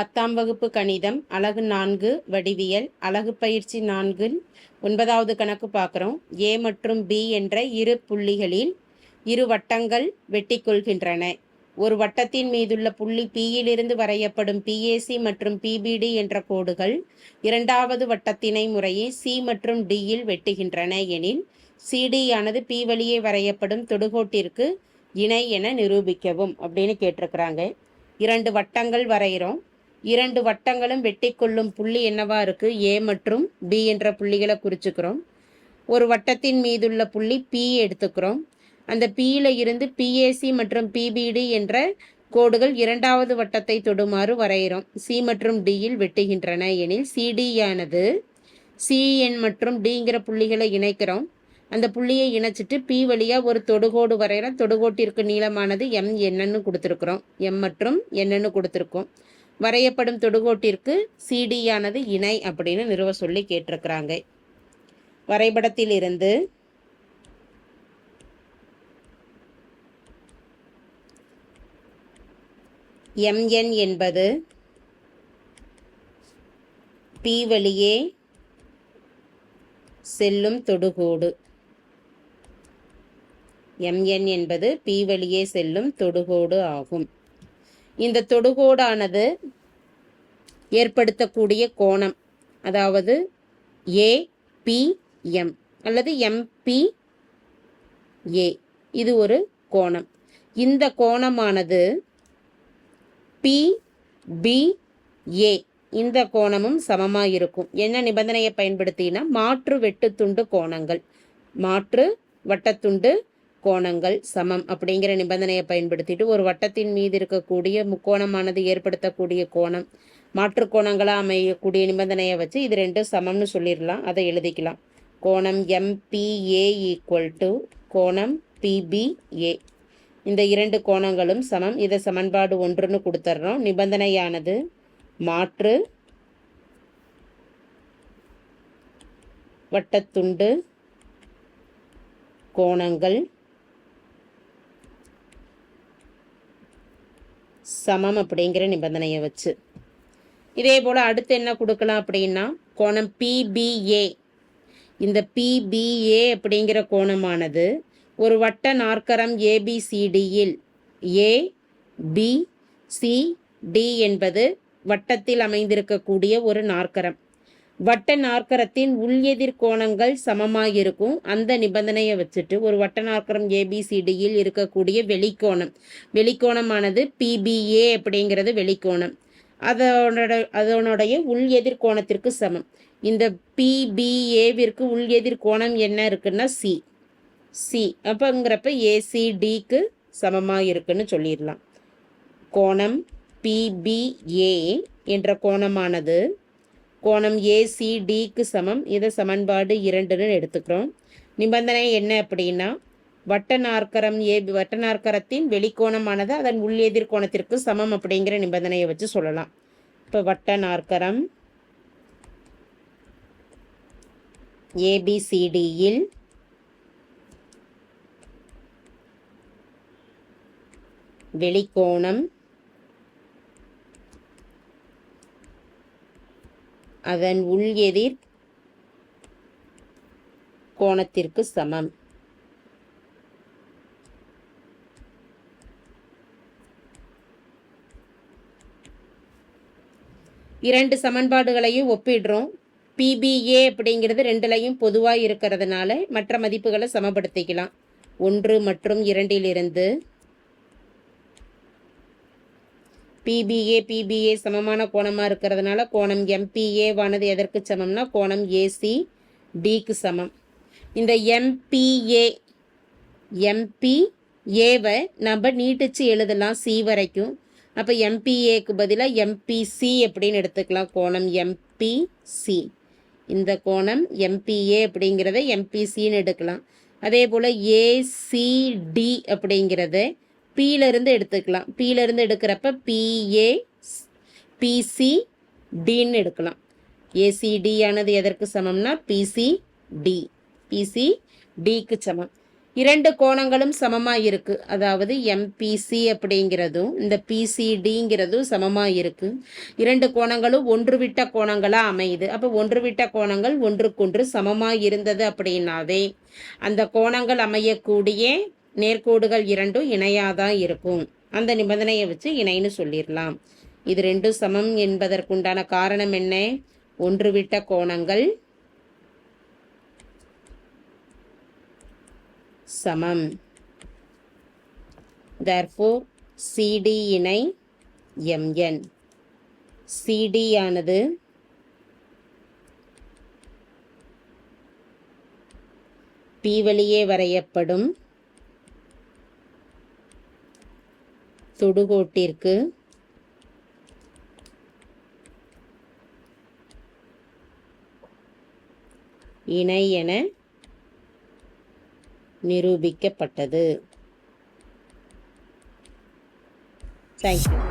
10ஆம் வகுப்பு கணிதம் அலகு 4 வடிவியல் அலகு பயிற்சி 4 9வது கணக்கு பார்க்குறோம். ஏ மற்றும் பி என்ற இரு புள்ளிகளில் இரு வட்டங்கள் வெட்டி கொள்கின்றன. ஒரு வட்டத்தின் மீதுள்ள புள்ளி Pயிலிருந்து வரையப்படும் PAC மற்றும் PBD என்ற கோடுகள் இரண்டாவது வட்டத்தினை முறையே C மற்றும் Dயில் வெட்டுகின்றன எனில் CD ஆனது P வழியே வரையப்படும் தொடுகோட்டிற்கு இணை என நிரூபிக்கவும் அப்படின்னு கேட்டிருக்கிறாங்க. இரண்டு வட்டங்கள் வரைகிறோம். இரண்டு வட்டங்களும் வெட்டி கொள்ளும் புள்ளி என்னவா இருக்கு? ஏ மற்றும் பி என்ற புள்ளிகளை குறிச்சுக்கிறோம். ஒரு வட்டத்தின் மீதுள்ள புள்ளி பி எடுத்துக்கிறோம். அந்த பியில இருந்து பிஏசி மற்றும் பிபிடி என்ற கோடுகள் இரண்டாவது வட்டத்தை தொடுமாறு வரைகிறோம். சி மற்றும் டியில் வெட்டுகின்றன எனில் சிடியானது சிஎன் மற்றும் டிங்கிற புள்ளிகளை இணைக்கிறோம். அந்த புள்ளியை இணைச்சிட்டு பி வழியா ஒரு தொடுகோடு வரைகிறோம். தொடுகோட்டிற்கு நீளமானது எம் என்னன்னு கொடுத்துருக்குறோம். எம் மற்றும் என்னன்னு கொடுத்துருக்கோம். வரையப்படும் தொடுகோட்டிற்கு சிடியானது இணை அப்படின்னு நிறுவ சொல்லி கேட்டிருக்கிறாங்க. வரைபடத்தில் இருந்து எம்என் என்பது பி வழியே செல்லும் தொடுகோடு. எம்என் என்பது பி வழியே செல்லும் தொடுகோடு ஆகும். இந்த தொடுகோடானது ஏற்படுத்தக்கூடிய கோணம், அதாவது ஏபிஎம் அல்லது எம்பிஏ, இது ஒரு கோணம். இந்த கோணமானது பிபிஏ இந்த கோணமும் சமமாக இருக்கும். என்ன நிபந்தனையை பயன்படுத்தினா மாற்று வெட்டுத்துண்டு கோணங்கள், மாற்று வட்டத்துண்டு கோணங்கள் சமம் அப்படிங்கிற நிபந்தனையை பயன்படுத்திட்டு ஒரு வட்டத்தின் மீது இருக்கக்கூடிய முக்கோணமானது ஏற்படுத்தக்கூடிய கோணம் மாற்று கோணங்களாக அமையக்கூடிய நிபந்தனையை வச்சு இது ரெண்டும் சமம்னு சொல்லிடலாம். அதை எழுதிக்கலாம். கோணம் எம்பிஏ ஈக்குவல் டு கோணம் பிபிஏ. இந்த இரண்டு கோணங்களும் சமம். இதை சமன்பாடு 1ன்னு கொடுத்துட்றோம். நிபந்தனையானது மாற்று வட்டத்துண்டு கோணங்கள் சமம் அப்படிங்கிற நிபந்தனையை வச்சு. இதே போல் அடுத்து என்ன கொடுக்கலாம் அப்படின்னா கோணம் பிபிஏ. இந்த பிபிஏ அப்படிங்கிற கோணமானது ஒரு வட்ட நாற்கரம் ஏபிசிடியில் ஏபிசிடி என்பது வட்டத்தில் அமைந்திருக்கக்கூடிய ஒரு நாற்கரம். வட்ட நாற்கரத்தின் உள் எதிர் கோணங்கள் சமமாக இருக்கும். அந்த நிபந்தனையை வச்சுட்டு ஒரு வட்ட நாற்கரம் ஏபிசிடியில் இருக்கக்கூடிய வெளிக்கோணமானது பிபிஏ அப்படிங்கிறது வெளிக்கோணம். அதனுடைய உள் எதிர் கோணத்திற்கு சமம். இந்த பிபிஏவிற்கு உள் எதிர் கோணம் என்ன இருக்குன்னா சி அப்போங்கிறப்ப ஏசிடிக்கு சமமாக இருக்குன்னு சொல்லிடலாம். கோணம் பிபிஏ என்ற கோணமானது கோணம் ஏசிடிக்கு சமம். இதை சமன்பாடு 2ன்னு எடுத்துக்கிறோம். நிபந்தனை என்ன அப்படின்னா வட்ட நாற்கரத்தின் வெளிக்கோணமானது அதன் உள் எதிர் கோணத்திற்கு சமம் அப்படிங்கிற நிபந்தனையை வச்சு சொல்லலாம். இப்போ வட்ட நாற்கரம் ஏபிசிடியில் வெளிக்கோணம் அதன் உள் எதிர் கோணத்திற்கு சமம். இரண்டு சமன்பாடுகளையும் ஒப்பிடுறோம். பிபிஏ அப்படிங்கிறது ரெண்டுலையும் பொதுவாக இருக்கிறதுனால மற்ற மதிப்புகளை சமப்படுத்திக்கலாம். 1 மற்றும் 2லிருந்து பிபிஏ சமமான கோணமாக இருக்கிறதுனால கோணம் எம்பிஏவானது எதற்கு சமம்னா கோணம் ஏசிடிக்கு சமம். இந்த எம்பிஏவை நம்ம நீட்டிச்சு எழுதலாம் சி வரைக்கும். அப்போ எம்பிஏக்கு பதிலாக எம்பிசி அப்படின்னு எடுத்துக்கலாம். கோணம் எம்பிசி. இந்த கோணம் எம்பிஏ அப்படிங்கிறத எம்பிசின்னு எடுக்கலாம். அதே போல் ஏசிடி அப்படிங்கிறத பியிலிருந்து எடுத்துக்கலாம். பியிலிருந்து எடுக்கிறப்ப பிசிடின்னு எடுக்கலாம். ஏசிடி ஆனது எதற்கு சமம்னா பிசிடிக்கு சமம். இரண்டு கோணங்களும் சமமாக இருக்குது. அதாவது எம்பிசி அப்படிங்கிறதும் இந்த பிசிடிங்கிறதும் சமமாக இருக்குது. இரண்டு கோணங்களும் ஒன்று விட்ட கோணங்களாக அமையுது. அப்போ ஒன்று விட்ட கோணங்கள் ஒன்றுக்கொன்று சமமாக இருந்தது அப்படின்னாவே அந்த கோணங்கள் அமையக்கூடிய நேர்கோடுகள் இரண்டும் இணையாதான் இருக்கும். அந்த நிபந்தனையை வச்சு இணைன்னு சொல்லிடலாம். இது ரெண்டும் சமம் என்பதற்குண்டான காரணம் என்ன? ஒன்று விட்ட கோணங்கள் சமம். therefore CD இணை MN. CD ஆனது P வழியே வரையப்படும் தொடுகோட்டிற்கு இணை என நிரூபிக்கப்பட்டது. தேங்க்யூ.